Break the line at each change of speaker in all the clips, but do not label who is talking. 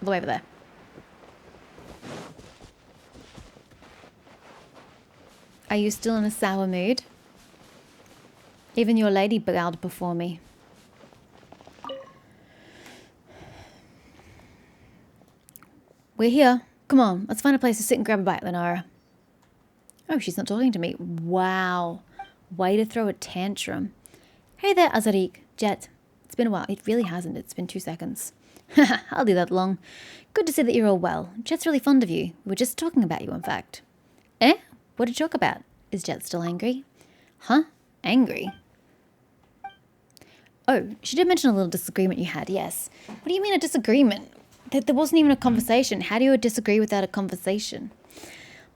the way over there. Are you still in a sour mood? Even your lady bowed before me. We're here. Come on, let's find a place to sit and grab a bite, Lunara. Oh, she's not talking to me. Wow. Way to throw a tantrum. Hey there, Azarik. Jet. It's been a while. It really hasn't. It's been 2 seconds. Haha, I'll do that long. Good to see that you're all well. Jet's really fond of you. We were just talking about you, in fact. Eh? What did you talk about? Is Jet still angry? Huh? Angry? Oh, she did mention a little disagreement you had, yes. What do you mean a disagreement? There wasn't even a conversation. How do you disagree without a conversation?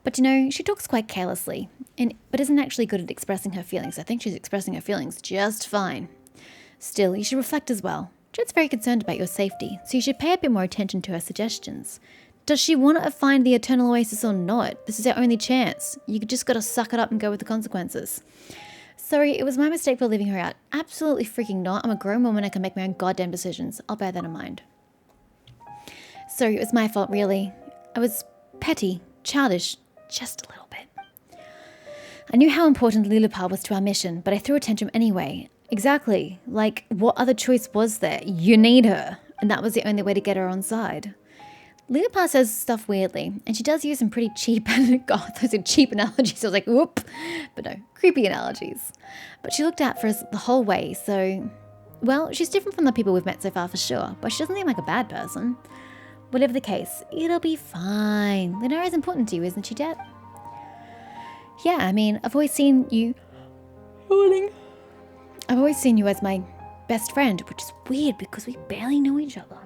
But you know, she talks quite carelessly, but isn't actually good at expressing her feelings. I think she's expressing her feelings just fine. Still, you should reflect as well. Jet's very concerned about your safety, so you should pay a bit more attention to her suggestions. Does she want to find the eternal oasis or not? This is our only chance. You just gotta suck it up and go with the consequences. Sorry, it was my mistake for leaving her out. Absolutely freaking not. I'm a grown woman, I can make my own goddamn decisions. I'll bear that in mind. Sorry, it was my fault, really. I was petty, childish, just a little bit. I knew how important Lilliput was to our mission, but I threw a tantrum anyway. Exactly. Like, what other choice was there? You need her. And that was the only way to get her on side. Lilliput says stuff weirdly, and she does use some pretty cheap, God, those are cheap analogies. I was like, whoop. But no, creepy analogies. But she looked out for us the whole way, so... Well, she's different from the people we've met so far for sure, but she doesn't seem like a bad person. Whatever the case, it'll be fine. Lunara's important to you, isn't she, Jet? Yeah, I mean, I've always seen you... I've always seen you as my best friend, which is weird because we barely know each other.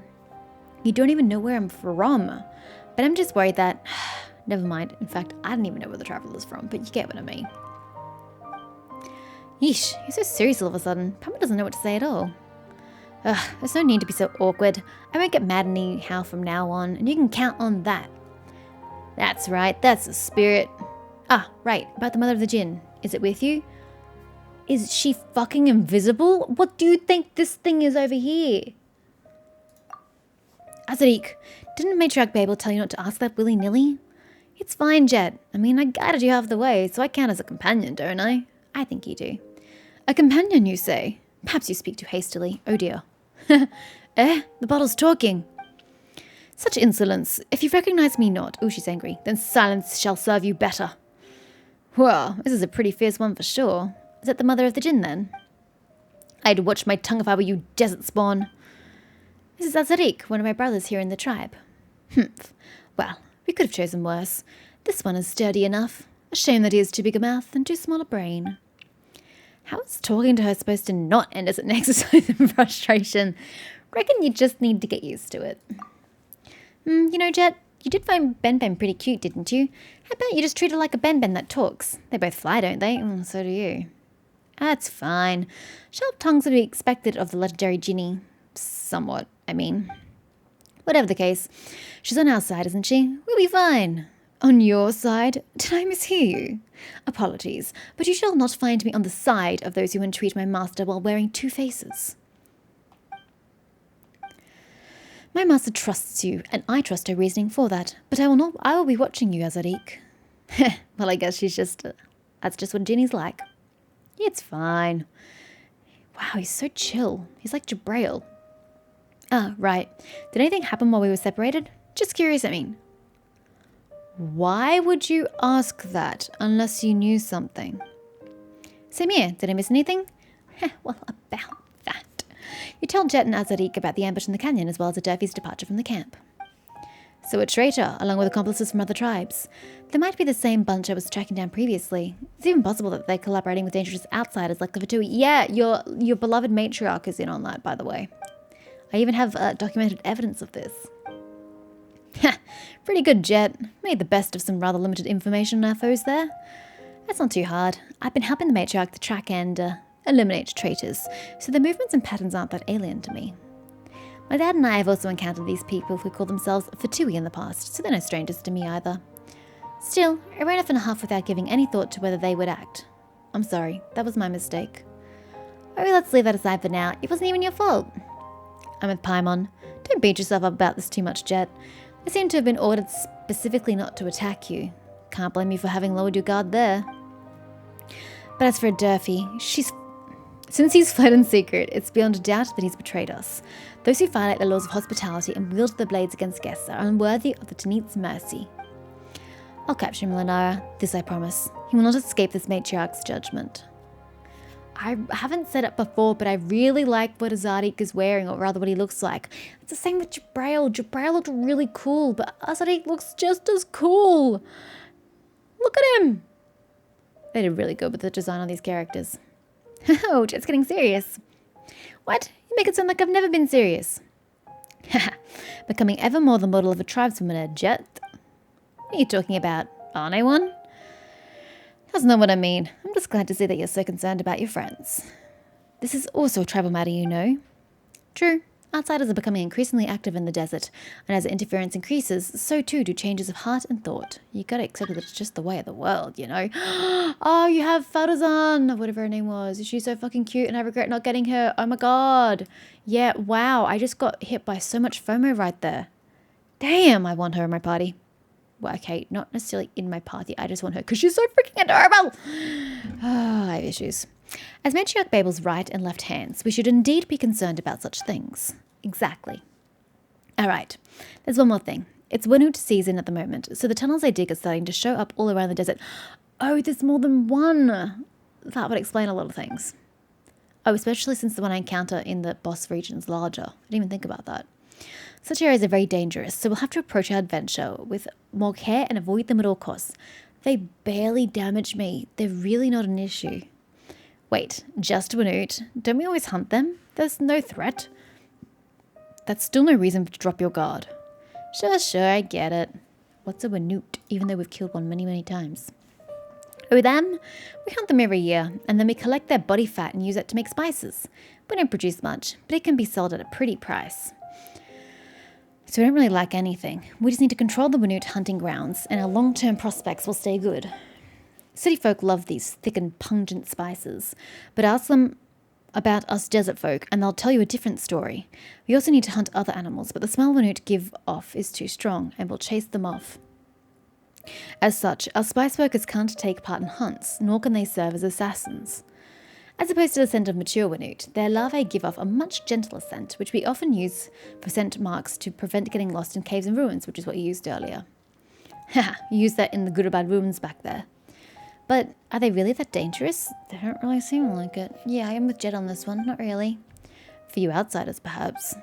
You don't even know where I'm from. But I'm just worried that... Never mind. In fact, I don't even know where the traveler's from, but you get what I mean. Yeesh, you're so serious all of a sudden. Papa doesn't know what to say at all. Ugh, there's no need to be so awkward. I won't get mad anyhow from now on, and you can count on that. That's right, that's the spirit. Ah, right, about the mother of the Jinn. Is it with you? Is she fucking invisible? What do you think this thing is over here? Azarik, didn't Matriarch Babel tell you not to ask that willy-nilly? It's fine, Jet. I mean, I guided you half the way, so I count as a companion, don't I? I think you do. A companion, you say? Perhaps you speak too hastily. Oh dear. Eh? The bottle's talking. Such insolence. If you recognize me not, oh, she's angry, then silence shall serve you better. Well, this is a pretty fierce one for sure. Is that the mother of the Jinn, then? I'd watch my tongue if I were you, desert spawn. This is Azarik, one of my brothers here in the tribe. Humph. Well, we could have chosen worse. This one is sturdy enough. A shame that he has too big a mouth and too small a brain. How is talking to her supposed to not end as an exercise in frustration? Reckon you just need to get used to it. You know, Jet, you did find Ben pretty cute, didn't you? How about you just treat her like a Ben that talks? They both fly, don't they? So do you. That's fine. Sharp tongues would be expected of the legendary Ginny. Somewhat, I mean. Whatever the case, she's on our side, isn't she? We'll be fine. On your side? Did I mishear you? Apologies, but you shall not find me on the side of those who entreat my master while wearing 2 faces. My master trusts you, and I trust her reasoning for that, but I will be watching you, Azarik. Well, I guess that's just what Ginny's like. It's fine. Wow, he's so chill. He's like Jabrail. Ah, right. Did anything happen while we were separated? Just curious, I mean. Why would you ask that unless you knew something? Same here. Did I miss anything? Well, about that. You tell Jet and Azarik about the ambush in the canyon as well as Adurfi's departure from the camp. So a traitor, along with accomplices from other tribes. They might be the same bunch I was tracking down previously. It's even possible that they're collaborating with dangerous outsiders like Levatui. Yeah, your beloved matriarch is in on that, by the way. I even have documented evidence of this. Ha! Pretty good, Jet. Made the best of some rather limited information on our foes there. That's not too hard. I've been helping the matriarch to track and eliminate traitors, so their movements and patterns aren't that alien to me. My dad and I have also encountered these people who call themselves Fatui in the past, so they're no strangers to me either. Still, I ran off in a huff without giving any thought to whether they would act. I'm sorry, that was my mistake. Oh, let's leave that aside for now. It wasn't even your fault. I'm with Paimon. Don't beat yourself up about this too much, Jet. They seem to have been ordered specifically not to attack you. Can't blame you for having lowered your guard there. But as for Durfee, since he's fled in secret, it's beyond a doubt that he's betrayed us. Those who violate the laws of hospitality and wield their blades against guests are unworthy of the Tenet's mercy. I'll capture him, Lunara. This I promise. He will not escape this matriarch's judgment. I haven't said it before, but I really like what Azadik is wearing, or rather what he looks like. It's the same with Jabrail. Jabrail looked really cool, but Azadik looks just as cool. Look at him. They did really good with the design on these characters. Oh, Jet's getting serious. What? You make it sound like I've never been serious. Haha. Becoming ever more the model of a tribeswoman, Jet. What are you talking about? Aren't I one? That's not what I mean. I'm just glad to see that you're so concerned about your friends. This is also a tribal matter, you know. True. Outsiders are becoming increasingly active in the desert, and as interference increases, so too do changes of heart and thought. You gotta accept that it's just the way of the world, you know. Oh, you have Farazan, whatever her name was. She's so fucking cute, and I regret not getting her. Oh my god. Yeah, wow. I just got hit by so much FOMO right there. Damn, I want her in my party. Well, okay, not necessarily in my party. I just want her because she's so freaking adorable. Oh, I have issues. As Matriarch Babel's right and left hands, we should indeed be concerned about such things. Exactly. All right, there's one more thing. It's Winnoot season at the moment, so the tunnels they dig are starting to show up all around the desert. Oh, there's more than one. That would explain a lot of things. Oh, especially since the one I encounter in the boss region is larger. I didn't even think about that. Such areas are very dangerous, so we'll have to approach our adventure with more care and avoid them at all costs. They barely damage me. They're really not an issue. Wait, just Winnoot? Don't we always hunt them? There's no threat. That's still no reason to drop your guard. Sure, I get it. What's a Winnoot, even though we've killed one many, many times? Oh, them? We hunt them every year, and then we collect their body fat and use it to make spices. We don't produce much, but it can be sold at a pretty price. So we don't really lack anything. We just need to control the Winnoot hunting grounds, and our long-term prospects will stay good. City folk love these thick and pungent spices, but ask them about us desert folk, and they'll tell you a different story. We also need to hunt other animals, but the smell Winnoot give off is too strong, and we'll chase them off. As such, our spice workers can't take part in hunts, nor can they serve as assassins. As opposed to the scent of mature Winnoot, their larvae give off a much gentler scent, which we often use for scent marks to prevent getting lost in caves and ruins, which is what you used earlier. Haha, you used that in the good or bad ruins back there. But are they really that dangerous? They don't really seem like it. Yeah, I am with Jet on this one, not really. For you outsiders, perhaps.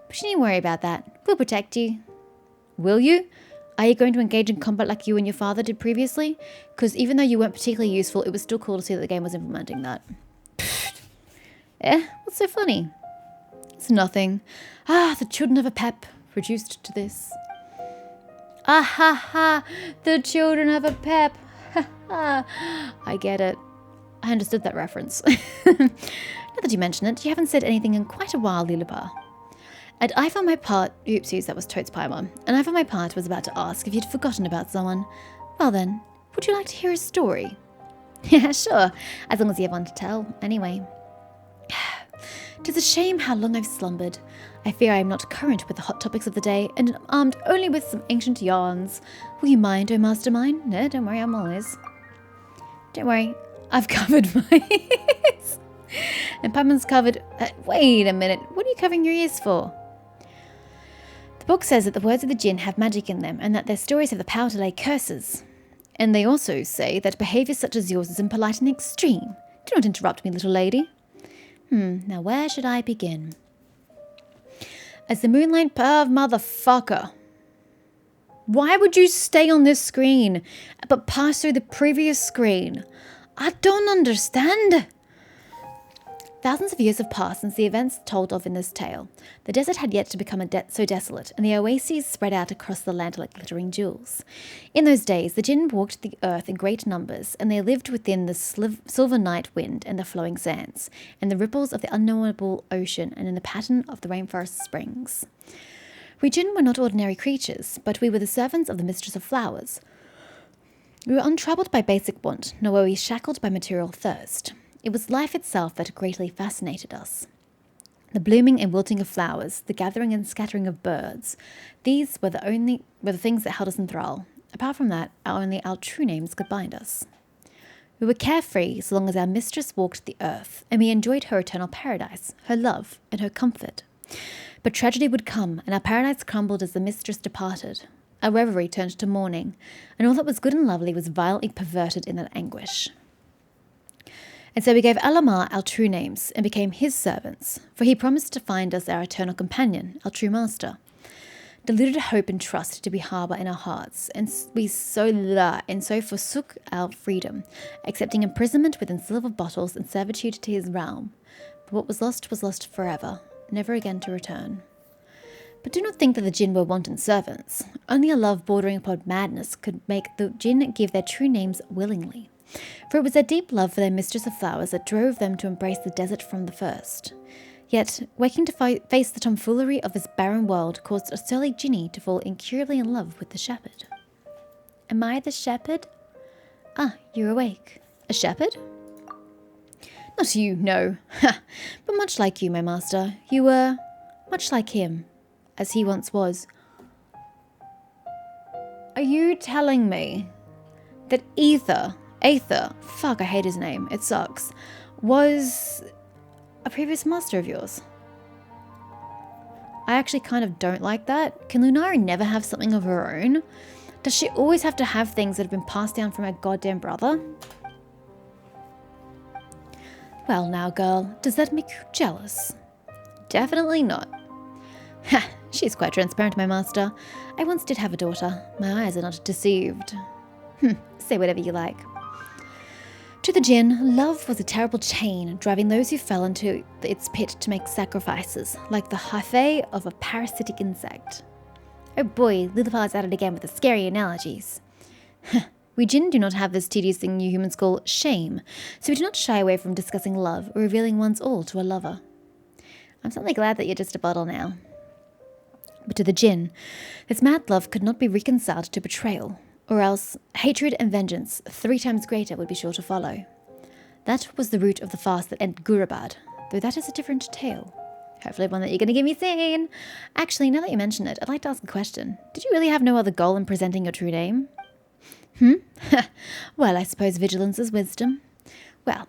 But you needn't worry about that. We'll protect you. Will you? Are you going to engage in combat like you and your father did previously? Because even though you weren't particularly useful, it was still cool to see that the game was implementing that. What's so funny? It's nothing. The children of a pep reduced to this. Ah ha ha! The children of a pep! Ha ha! I get it. I understood that reference. Now that you mention it, you haven't said anything in quite a while, Lillipar. And I for my part, oopsies, that was totes Paimon. And I for my part was about to ask if you'd forgotten about someone. Well then, would you like to hear a story? Yeah, sure, as long as you have one to tell, anyway. 'Tis a shame how long I've slumbered. I fear I am not current with the hot topics of the day, and am armed only with some ancient yarns. Will you mind, oh mastermind? No, don't worry, I'm always. Don't worry, I've covered my ears. And Paimon's covered... wait a minute, what are you covering your ears for? The book says that the words of the Jinn have magic in them, and that their stories have the power to lay curses. And they also say that behaviour such as yours is impolite and extreme. Do not interrupt me, little lady. Now where should I begin? As the moonlight perv motherfucker. Why would you stay on this screen, but pass through the previous screen? I don't understand. Thousands of years have passed since the events told of in this tale. The desert had yet to become so desolate, and the oases spread out across the land like glittering jewels. In those days, the Jinn walked the earth in great numbers, and they lived within the silver night wind and the flowing sands, and the ripples of the unknowable ocean, and in the pattern of the rainforest springs. We Jinn were not ordinary creatures, but we were the servants of the mistress of flowers. We were untroubled by basic want, nor were we shackled by material thirst. It was life itself that greatly fascinated us. The blooming and wilting of flowers, the gathering and scattering of birds, these were the things that held us in thrall. Apart from that, only our true names could bind us. We were carefree so long as our mistress walked the earth, and we enjoyed her eternal paradise, her love, and her comfort. But tragedy would come, and our paradise crumbled as the mistress departed. Our reverie turned to mourning, and all that was good and lovely was violently perverted in that anguish. And so we gave Alamar our true names, and became his servants, for he promised to find us our eternal companion, our true master. Deluded hope and trust did we harbour in our hearts, and we so forsook our freedom, accepting imprisonment within silver bottles and servitude to his realm. But what was lost forever, never again to return. But do not think that the Jinn were wanton servants. Only a love bordering upon madness could make the Jinn give their true names willingly. For it was their deep love for their mistress of flowers that drove them to embrace the desert from the first. Yet, waking to face the tomfoolery of this barren world caused a surly Jinni to fall incurably in love with the shepherd. Am I the shepherd? Ah, you're awake. A shepherd? Not you, no. But much like you, my master. You were much like him, as he once was. Are you telling me that Aether, fuck, I hate his name, it sucks, was a previous master of yours? I actually kind of don't like that. Can Lunara never have something of her own? Does she always have to have things that have been passed down from her goddamn brother? Well now, girl, does that make you jealous? Definitely not. Ha, she's quite transparent, my master. I once did have a daughter. My eyes are not deceived. Say whatever you like. To the Jinn, love was a terrible chain, driving those who fell into its pit to make sacrifices, like the hyphae of a parasitic insect. Oh boy, Liliphar's at it again with the scary analogies. We Jinn do not have this tedious thing you humans call shame, so we do not shy away from discussing love or revealing one's all to a lover. I'm suddenly glad that you're just a bottle now. But to the Jinn, this mad love could not be reconciled to betrayal, or else hatred and vengeance 3 times greater would be sure to follow. That was the root of the fast that ended Gurabad, though that is a different tale. Hopefully one that you're going to give me soon. Actually, now that you mention it, I'd like to ask a question. Did you really have no other goal in presenting your true name? Well, I suppose vigilance is wisdom. Well,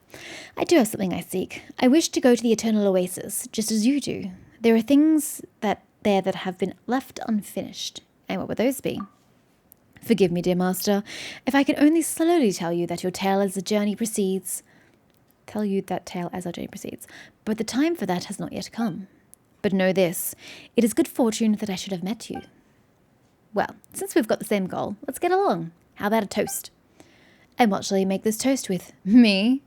I do have something I seek. I wish to go to the Eternal Oasis, just as you do. There are things that have been left unfinished. And what would those be? Forgive me, dear master, if I can only slowly tell you that your tale as the journey proceeds. Tell you that tale as our journey proceeds. But the time for that has not yet come. But know this, it is good fortune that I should have met you. Well, since we've got the same goal, let's get along. How about a toast? And what shall you make this toast with? Me?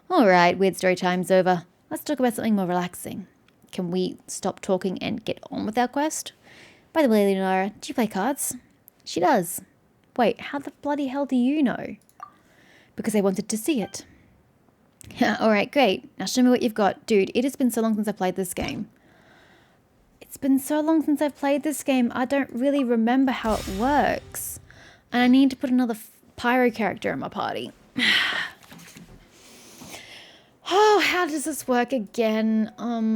All right, weird story time's over. Let's talk about something more relaxing. Can we stop talking and get on with our quest? By the way, Lunara, do you play cards? She does. Wait, how the bloody hell do you know? Because I wanted to see it. Alright, great. Now show me what you've got. Dude, it has been so long since I played this game. It's been so long since I've played this game, I don't really remember how it works. And I need to put another pyro character in my party. Oh, how does this work again? Pyro,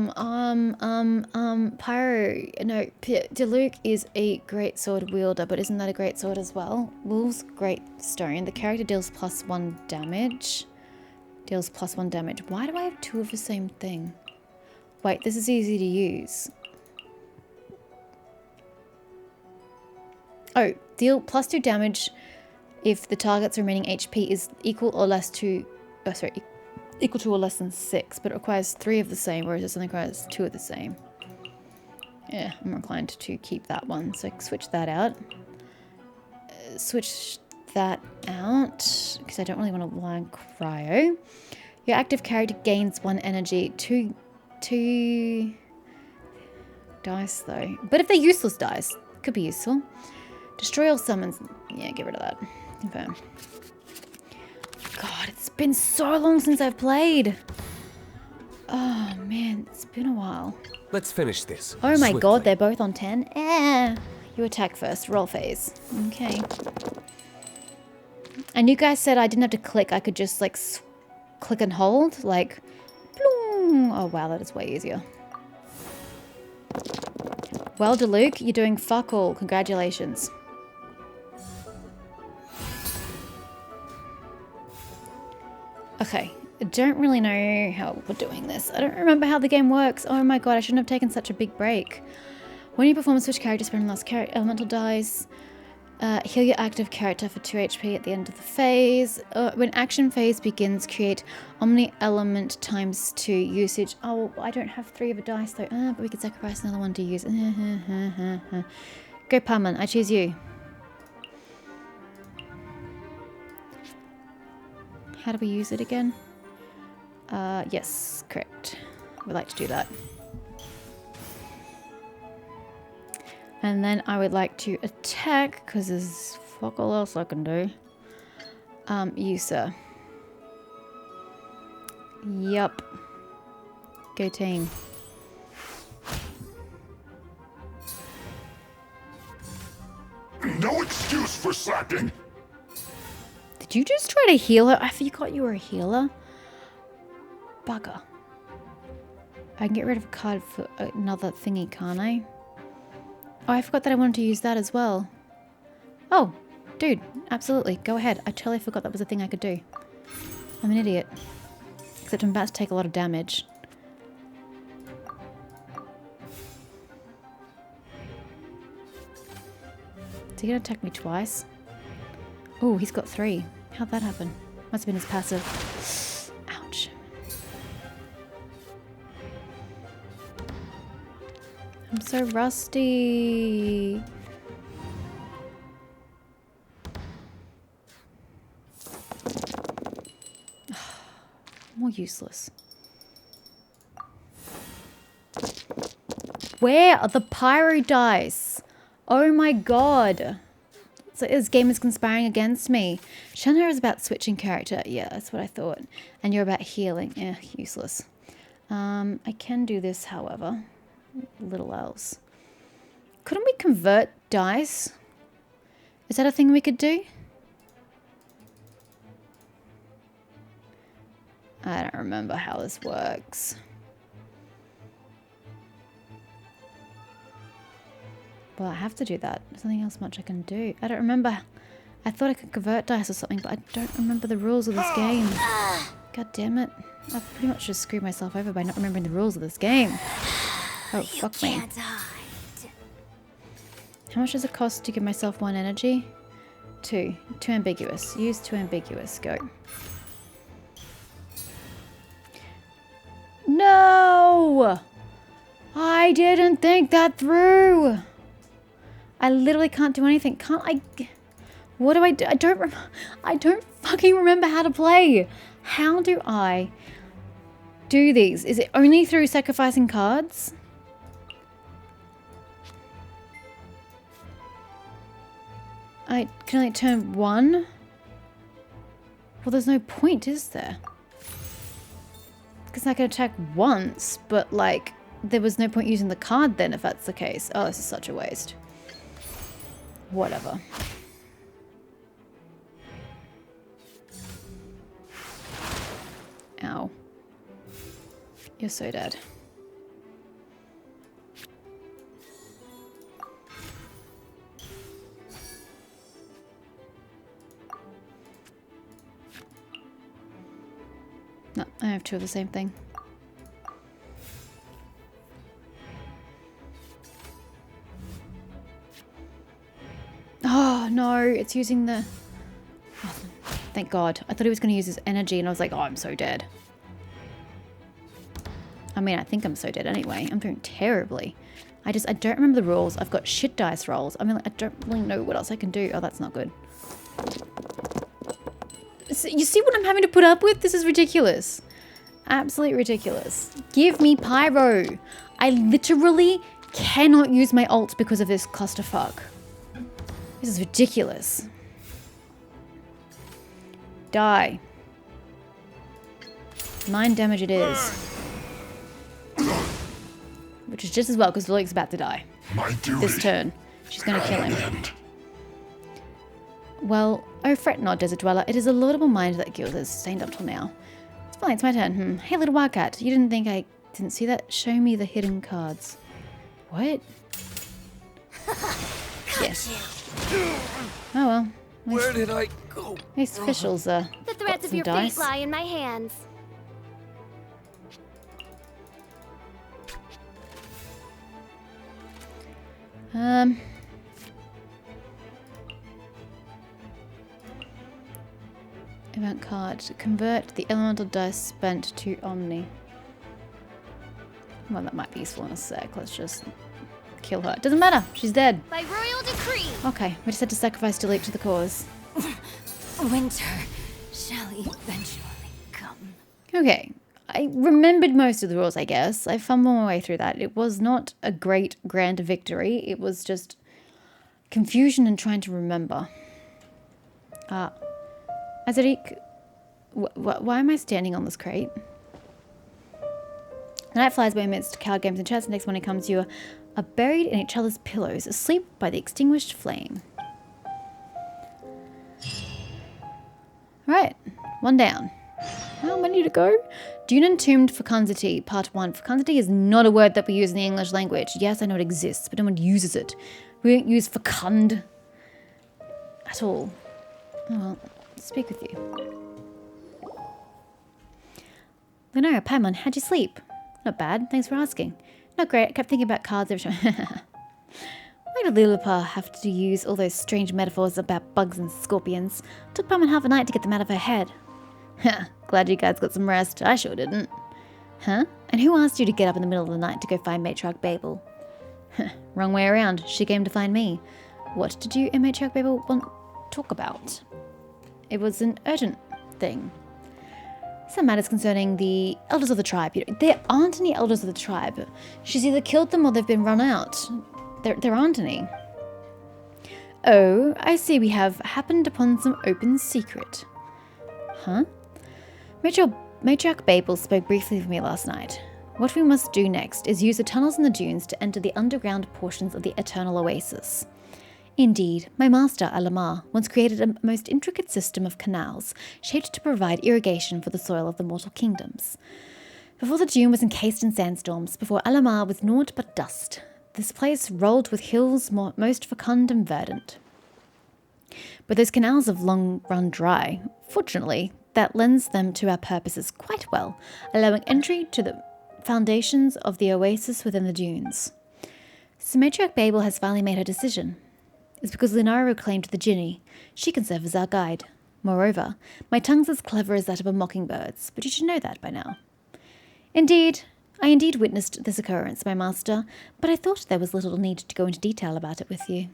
no, Diluc is a great sword wielder, but isn't that a great sword as well? Wolf's great stone. The character deals +1 damage. Deals +1 damage. Why do I have 2 of the same thing? Wait, this is easy to use. Oh, deal +2 damage if the target's remaining HP is equal or less to... Oh, sorry. Equal to or less than 6, but it requires 3 of the same, whereas this only requires 2 of the same. Yeah, I'm inclined to keep that one, so switch that out. Switch that out, because I don't really want to rely on cryo. Your active character gains 1 energy, 2 dice though. But if they're useless dice, could be useful. Destroy all summons. Yeah, get rid of that. Confirm. God, it's been so long since I've played. Oh man, it's been a while.
Let's finish this.
Oh my god, they're both on 10? You attack first, roll phase. Okay. And you guys said I didn't have to click, I could just like click and hold, like, bloom. Oh wow, that is way easier. Well, Deluke, you're doing fuck all. Congratulations. Okay, I don't really know how we're doing this. I don't remember how the game works. Oh my god, I shouldn't have taken such a big break. When you perform a switch character, spend the last elemental dice. Heal your active character for 2 HP at the end of the phase. When action phase begins, create Omni Element times 2 usage. Oh, I don't have 3 of a dice though. But we could sacrifice another one to use. Go Parman, I choose you. How do we use it again? Yes, correct. We'd like to do that. And then I would like to attack, because there's fuck all else I can do. You, sir. Yup. Go team.
No excuse for slacking!
Did you just try to heal her? I forgot you were a healer. Bugger. I can get rid of a card for another thingy, can't I? Oh, I forgot that I wanted to use that as well. Oh, dude, absolutely. Go ahead. I totally forgot that was a thing I could do. I'm an idiot. Except I'm about to take a lot of damage. Is he gonna attack me twice? Oh, he's got 3. How'd that happen? Must have been his passive. Ouch. I'm so rusty. More useless. Where are the pyro dice? Oh my god. So this game is conspiring against me. Shanna is about switching character. Yeah, that's what I thought. And you're about healing. Eh, useless. I can do this, however. Little else. Couldn't we convert dice? Is that a thing we could do? I don't remember how this works. Well, I have to do that. There's nothing else much I can do. I don't remember. I thought I could convert dice or something, but I don't remember the rules of this game. God damn it. I've pretty much just screwed myself over by not remembering the rules of this game. Oh, fuck me. How much does it cost to give myself 1 energy? 2. 2 ambiguous. Use 2 ambiguous. Go. No! I didn't think that through! I literally can't do anything. Can't I? What do I do? I don't fucking remember how to play. How do I do these? Is it only through sacrificing cards? I can only turn 1? Well, there's no point, is there? Because I can attack once, but like, there was no point using the card then if that's the case. Oh, this is such a waste. Whatever. Ow. You're so dead. No, I have 2 of the same thing. Oh no, it's using the... Oh, thank God. I thought he was going to use his energy and I was like, oh, I'm so dead. I mean, I think I'm so dead anyway. I'm doing terribly. I don't remember the rules. I've got shit dice rolls. I mean, I don't really know what else I can do. Oh, that's not good. You see what I'm having to put up with? This is ridiculous. Absolutely ridiculous. Give me pyro. I literally cannot use my ult because of this clusterfuck. This is ridiculous. Die. 9 damage it is. Which is just as well because Luke's about to die. This turn. She's going to kill him. Well, oh fret not, Desert Dweller. It is a laudable mind that guild has sustained up till now. It's fine, it's my turn. Hey, little wildcat, you didn't think I didn't see that? Show me the hidden cards. What? Yes. Oh well.
Where did I go?
These officials
The threads of your
dice.
fate lie in my hands.
Event card. Convert the elemental dice spent to Omni. Well, that might be useful in a sec. Let's just kill her. Doesn't matter. She's dead.
By royal decree.
Okay, we just had to sacrifice Delete to the cause.
Winter shall eventually come.
Okay. I remembered most of the rules, I guess. I fumbled my way through that. It was not a great grand victory. It was just confusion and trying to remember. Azarik, why am I standing on this crate? The night flies by amidst card games and chats. The next morning comes, you are buried in each other's pillows, asleep by the extinguished flame. Right, one down. How many to go? Dune Entombed Fecundity, Part 1. Fecundity is not a word that we use in the English language. Yes, I know it exists, but no one uses it. We don't use fecund at all. Oh, well, speak with you. Lunara, Paimon, how'd you sleep? Not bad, thanks for asking. Not great, I kept thinking about cards every time. Why did Lilipar have to use all those strange metaphors about bugs and scorpions? Took Paimon half a night to get them out of her head. Glad you guys got some rest. I sure didn't. Huh? And who asked you to get up in the middle of the night to go find Matriarch Babel? Wrong way around. She came to find me. What did you and Matriarch Babel want to talk about? It was an urgent thing. Some matters concerning the elders of the tribe. There aren't any elders of the tribe. She's either killed them or they've been run out. There aren't any. Oh, I see we have happened upon some open secret. Huh? Matriarch Babel spoke briefly with me last night. What we must do next is use the tunnels in the dunes to enter the underground portions of the Eternal Oasis. Indeed, my master, Alamar, once created a most intricate system of canals, shaped to provide irrigation for the soil of the mortal kingdoms. Before the dune was encased in sandstorms, before Alamar was naught but dust, this place rolled with hills most fecund and verdant. But those canals have long run dry. Fortunately, that lends them to our purposes quite well, allowing entry to the foundations of the oasis within the dunes. So Matriarch Babel has finally made her decision. It's because Lunara reclaimed the Jinni. She can serve as our guide. Moreover, my tongue's as clever as that of a mockingbird's, but you should know that by now. I indeed witnessed this occurrence, my master, but I thought there was little need to go into detail about it with you.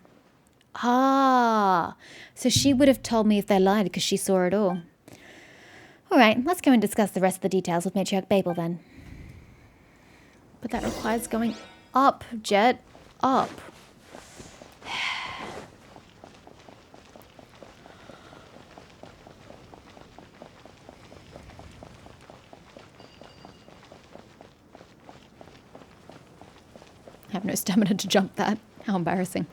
Ah, so she would have told me if they lied because she saw it all. All right, let's go and discuss the rest of the details with Matriarch Babel then. But that requires going up, Jet, up. I have no stamina to jump that. How embarrassing.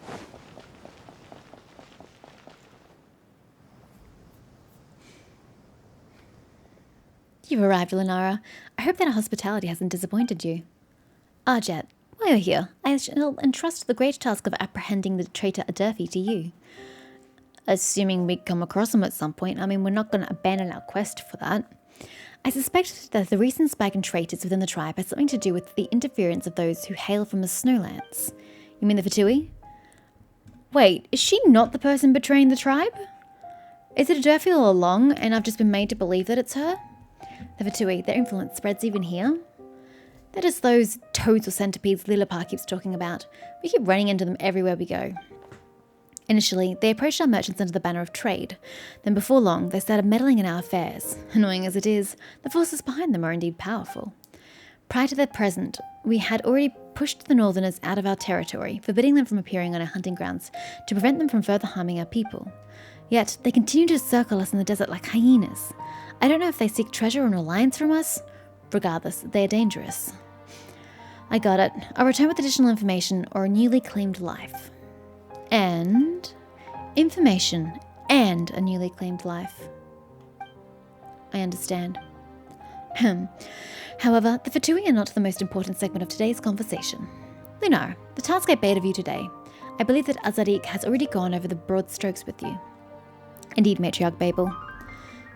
You've arrived, Lunara. I hope that our hospitality hasn't disappointed you. Jet, while you're here, I shall entrust the great task of apprehending the traitor Aderfi to you. Assuming we come across him at some point, I mean, we're not going to abandon our quest for that. I suspect that the recent spike in traitors within the tribe has something to do with the interference of those who hail from the snowlands. You mean the Fatui? Wait, is she not the person betraying the tribe? Is it Aderfi all along, and I've just been made to believe that it's her? The Fatui, their influence spreads even here? They're just those toads or centipedes Lilipar keeps talking about. We keep running into them everywhere we go. Initially, they approached our merchants under the banner of trade. Then before long, they started meddling in our affairs. Annoying as it is, the forces behind them are indeed powerful. Prior to their present, we had already pushed the Northerners out of our territory, forbidding them from appearing on our hunting grounds to prevent them from further harming our people. Yet, they continue to circle us in the desert like hyenas. I don't know if they seek treasure or an alliance from us. Regardless, they are dangerous. I got it. I'll return with additional information or a newly claimed life. And information and a newly claimed life. I understand. However, the Fatui are not the most important segment of today's conversation. Lunara, the task I bade of you today. I believe that Azadik has already gone over the broad strokes with you. Indeed, Matriarch Babel.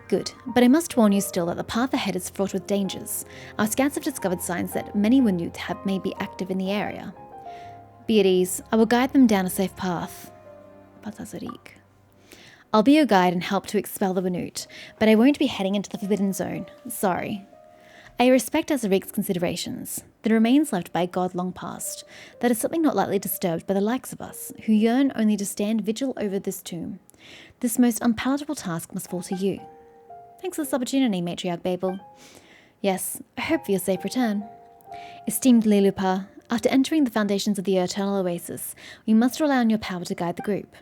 Good, but I must warn you still that the path ahead is fraught with dangers. Our scouts have discovered signs that many Wenut may be active in the area. Be at ease, I will guide them down a safe path. But Azadik. I'll be your guide and help to expel the Wenut, but I won't be heading into the Forbidden Zone. Sorry. I respect Azarik's considerations, the remains left by a god long past. That is something not lightly disturbed by the likes of us, who yearn only to stand vigil over this tomb. This most unpalatable task must fall to you. Thanks for this opportunity, Matriarch Babel. Yes, I hope for your safe return. Esteemed Lilupa, after entering the foundations of the Eternal Oasis, we must rely on your power to guide the group.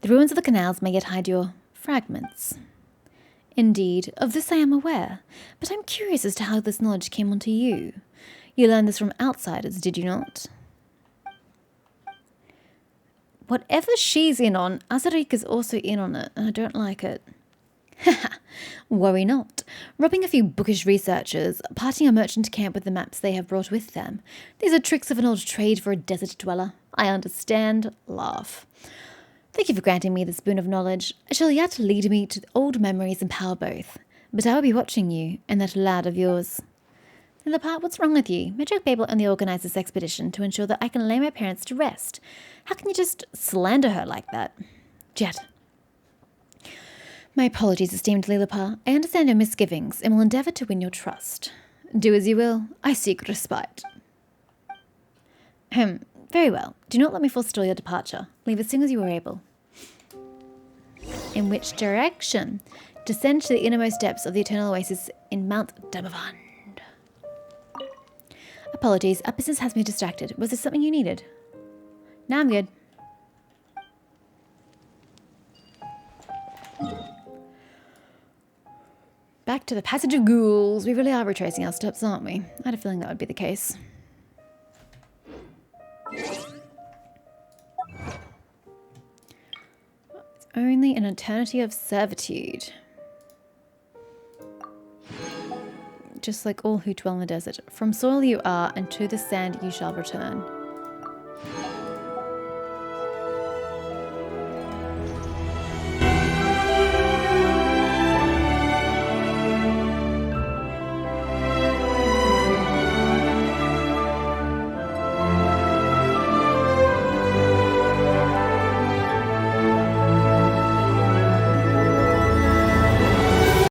The ruins of the canals may yet hide your fragments. Indeed, of this I am aware, but I'm curious as to how this knowledge came onto you. You learned this from outsiders, did you not? Whatever she's in on, Azarik is also in on it, and I don't like it. Haha, worry not. Robbing a few bookish researchers, parting a merchant camp with the maps they have brought with them. These are tricks of an old trade for a desert dweller. I understand. Laugh. Thank you for granting me this boon of knowledge. It shall yet lead me to old memories and power both. But I will be watching you and that lad of yours. Lilliput, what's wrong with you? Matriarch Babel only organised this expedition to ensure that I can lay my parents to rest. How can you just slander her like that? Jet. My apologies, esteemed Lilliput. I understand your misgivings and will endeavour to win your trust. Do as you will. I seek respite. Very well. Do not let me forestall your departure. Leave as soon as you are able. In which direction? Descend to the innermost depths of the Eternal Oasis in Mount Damavand. Apologies, our business has me distracted. Was there something you needed? No, I'm good. Back to the Passage of Ghouls. We really are retracing our steps, aren't we? I had a feeling that would be the case. It's only an eternity of servitude. Just like all who dwell in the desert. From soil you are, and to the sand you shall return.